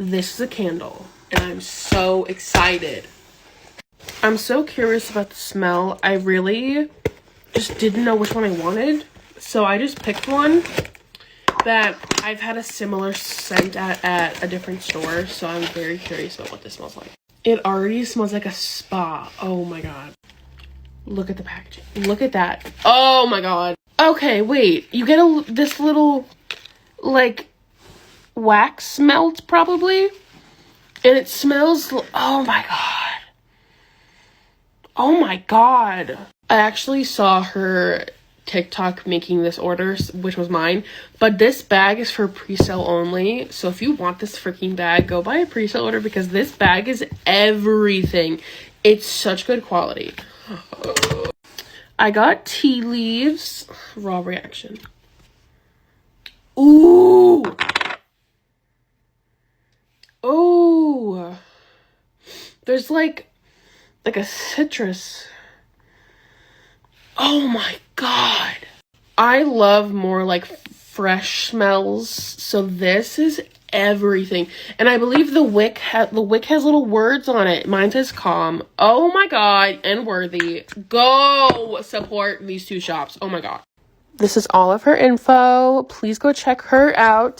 this is a candle, and I'm so excited. I'm so curious about the smell. I really just didn't know which one I wanted, so I just picked one that I've had a similar scent at a different store, so I'm very curious about what this smells like. It already smells like a spa. Oh my god. Look at the packaging. Look at that. Oh my god. Okay, wait. You get this little, like, wax melt, probably? And it smells... Oh my god. Oh my god. I actually saw her TikTok making this order, which was mine, but this bag is for pre-sale only, so if you want this freaking bag, go buy a pre-sale order, because this bag is everything. It's such good quality. I got tea leaves. Raw reaction. Ooh. Ooh. There's like a citrus. Oh my god. I love more like fresh smells, so this is everything. And I believe the wick has little words on it. Mine says calm. Oh my god. And worthy. Go support these two shops. Oh my god. This is all of her info. Please go check her out.